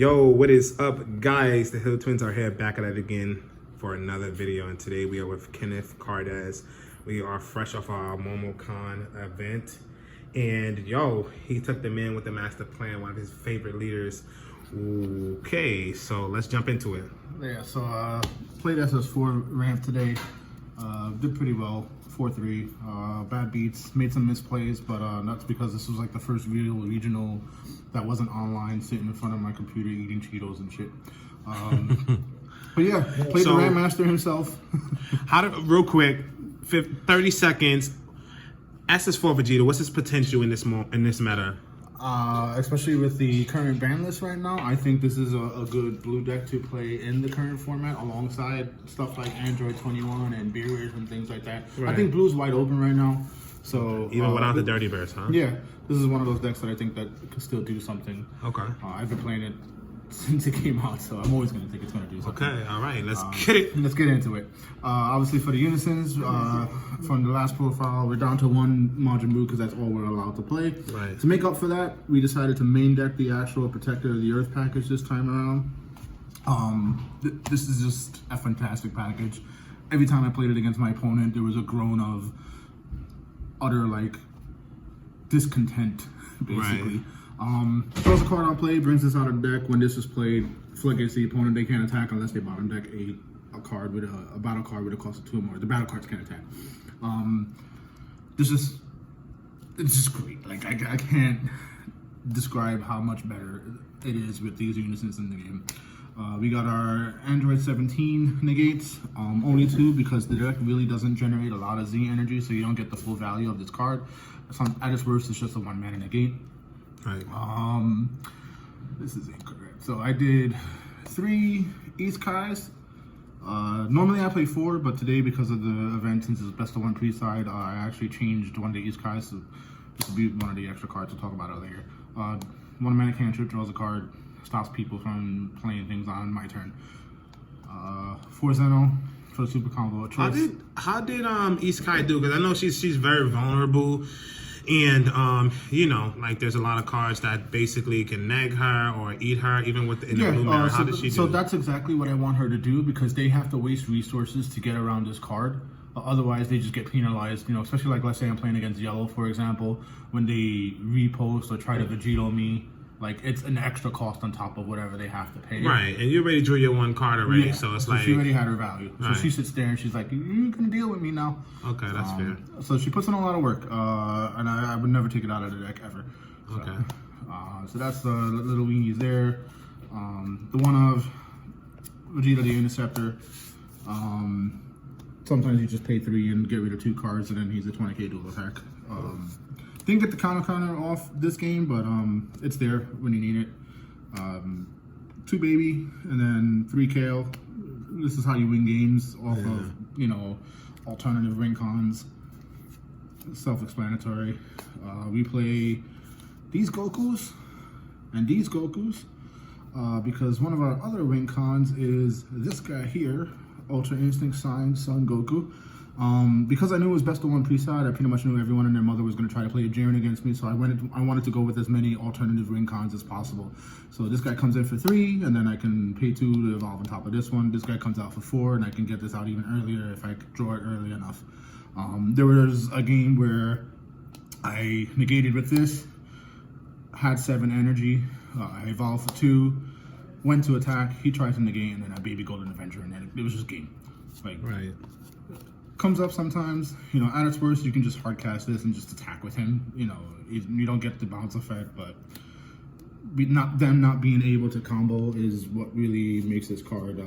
Yo, what is up, guys? The Hill Twins are here back at it again for another video, and today we are with Kenneth, Cardez. We are fresh off our MOMOCon event, and yo, he took the man with the master plan, one of his favorite leaders. Okay, so let's jump into it. Yeah, so played SS4 ramp today. Did pretty well, 4-3. Bad beats, made some misplays, but that's because this was like the first real regional that wasn't online, sitting in front of my computer eating Cheetos and shit. But yeah, played the Ramp Master himself. Real quick, 30 seconds. SS4 Vegeta, what's his potential in this meta? Especially with the current ban list right now, I think this is a good blue deck to play in the current format alongside stuff like Android 21 and Beerers and things like that. Right. I think blue's wide open right now. So even without the dirty bears, huh? Yeah, this is one of those decks that I think that could still do something. Okay. I've been playing it since it came out, so I'm always going to think it's going to do something. Okay, all right, let's get it. Let's get into it. Obviously, for the unisons, from the last profile, we're down to one Majin Buu because that's all we're allowed to play. Right. To make up for that, we decided to main deck the actual Protector of the Earth package this time around. This is just a fantastic package. Every time I played it against my opponent, there was a groan of utter, like, discontent, basically. Right. Throws a card on play, brings this out of the deck. When this is played, floodgates the opponent. They can't attack unless they bottom deck a card with a battle card with a cost of 2 or more. The battle cards can't attack. It's just great. Like I can't describe how much better it is with these unisons in the game. We got our Android 17 negates, only 2 because the deck really doesn't generate a lot of Z energy, so you don't get the full value of this card. At its worst, it's just a 1-mana negate. Right. This is incorrect. So I did 3 East Kais. Normally I play 4, but today because of the event, since it's best of 1 pre-side, I actually changed one of the East Kais to be one of the extra cards to talk about earlier. 1-mana cantrip, draws a card, stops people from playing things on my turn. 4 Zeno for the super combo of choice. How did East Kai do? Because I know she's very vulnerable. And, you know, like there's a lot of cards that basically can neg her or eat her, even with the blue mirror. How does she do? So that's exactly what I want her to do, because they have to waste resources to get around this card. Otherwise, they just get penalized, you know, especially like, let's say I'm playing against yellow, for example, when they repost or try to Vegeta me. Like, it's an extra cost on top of whatever they have to pay. Right, and you already drew your 1 card already, yeah, so it's like... she already had her value. Right. So she sits there and she's like, you're going to deal with me now. Okay, that's fair. So she puts in a lot of work, and I would never take it out of the deck, ever. So, okay. So that's the little weenies there. The one of Vegeta the Interceptor. Sometimes you just pay 3 and get rid of 2 cards, and then he's a 20k dual attack. Didn't get the counter off this game, but it's there when you need it. 2 baby and then 3 kale. This is how you win games off of, you know, alternative ring cons. Self-explanatory. We play these Gokus and these Gokus because one of our other ring cons is this guy here, Ultra Instinct Sign Son Goku. Because I knew it was best of 1 pre-side, I pretty much knew everyone and their mother was going to try to play a Jiren against me, so I wanted to go with as many alternative ring cons as possible. So this guy comes in for 3, and then I can pay 2 to evolve on top of this one. This guy comes out for 4, and I can get this out even earlier if I draw it early enough. There was a game where I negated with this, had 7 energy, I evolved for 2, went to attack, he tried to negate, and then I baby Golden Avenger, and then it was just game. Like, right. Comes up sometimes, you know, at its worst, you can just hard cast this and just attack with him. You know, you don't get the bounce effect, but not being able to combo is what really makes this card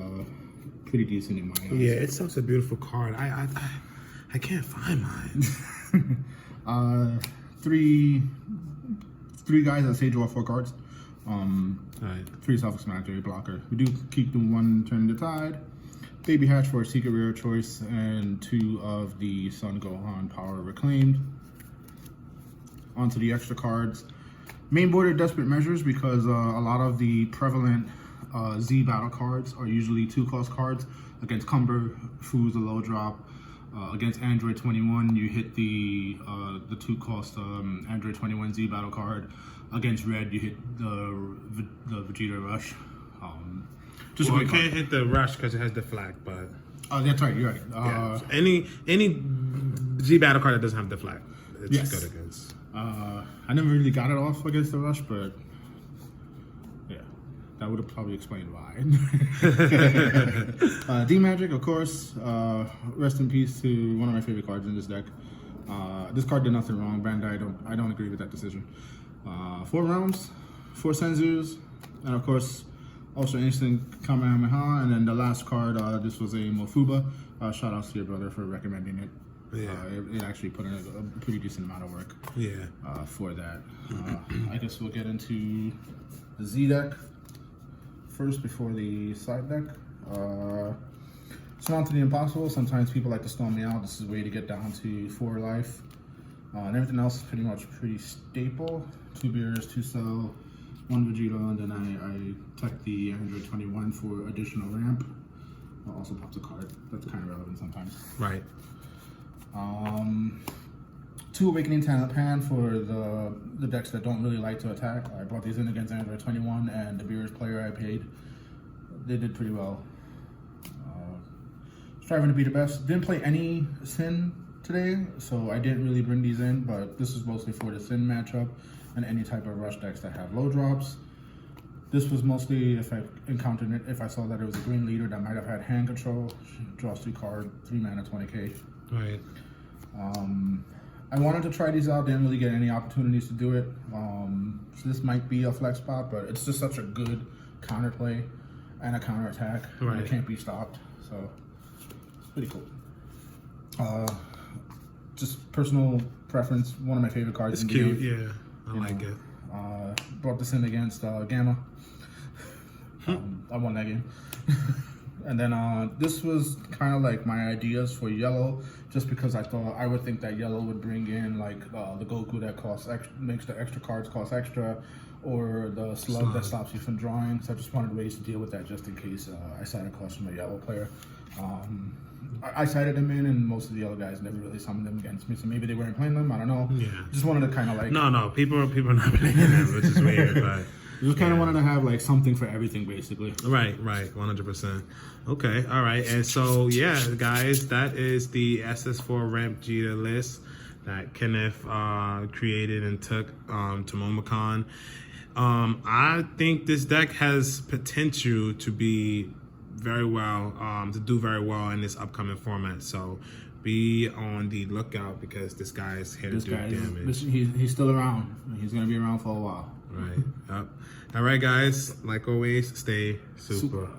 pretty decent in my eyes. Yeah, it's such a beautiful card. I can't find mine. Three guys that say draw 4 cards. Right. 3 self-explanatory blocker. We do keep the 1 turn the tide. Baby Hatch for a secret rare choice, and 2 of the Son Gohan Power Reclaimed. Onto the extra cards. Main border Desperate Measures, because a lot of the prevalent Z battle cards are usually 2-cost cards. Against Cumber, Fu's a low drop. Against Android 21, you hit the 2-cost Android 21 Z battle card. against red, you hit the Vegeta rush. Just Well, a it great can't card. hit the rush because it has the flag, but Oh, that's right. You're right. yeah. Any G battle card that doesn't have the flag, it's Yes. good against. I never really got it off against the rush, but yeah, that would have probably explained why. D Magic, of course. Rest in peace to one of my favorite cards in this deck. This card did nothing wrong. Bandai, I don't agree with that decision. 4 rounds, 4 Senzus, and of course, also Instinct Kamehameha. And then the last card, this was a Mofuba. Shout out to your brother for recommending it. Yeah. It actually put in a pretty decent amount of work. Yeah. For that. I guess we'll get into the Z deck first before the side deck. So on to the impossible. Sometimes people like to stone me out. This is a way to get down to 4 life. And everything else is pretty much pretty staple. 2 Beers, 2 Cell, 1 Vegeta, and then I tuck the 121 for additional ramp. Also pops a card. That's kind of relevant sometimes. Right. 2 Awakening Talent Pan for the decks that don't really like to attack. I brought these in against Android 21 and the Beerus player I paid. They did pretty well. Striving to be the best. Didn't play any Sin today, so I didn't really bring these in, but this is mostly for the Sin matchup and any type of rush decks that have low drops. This was mostly if I encountered it, if I saw that it was a green leader that might have had hand control, draws 2 cards, 3 mana, 20k. Right. I wanted to try these out, didn't really get any opportunities to do it. So this might be a flex spot, but it's just such a good counterplay and a counter attack. Right. And it can't be stopped, so it's pretty cool. Just personal preference, one of my favorite cards. It's in the cute. game. Yeah. I like it. Brought this in against Gamma. I won that game. And then this was kind of like my ideas for yellow, just because I thought I would think that yellow would bring in like the Goku that costs extra, makes the extra cards cost extra, or the slug that stops you from drawing. So I just wanted ways to deal with that just in case I sat across from a yellow player. I sided them in, and most of the yellow guys never really summoned them against me, so maybe they weren't playing them. I don't know. Yeah. Just wanted to kind of like No, people are not playing them, which is weird, but just kind of wanted to have like something for everything, basically. right, 100%. Okay, all right, and so yeah, guys, that is the SS4 Ramp Vegeta list that Kenneth created and took to MOMOCON. I think this deck has potential to be very well, to do very well in this upcoming format. So be on the lookout because this guy is here to do damage. He's still around. He's going to be around for a while. Right. Yep. All right, guys. Like always, stay super.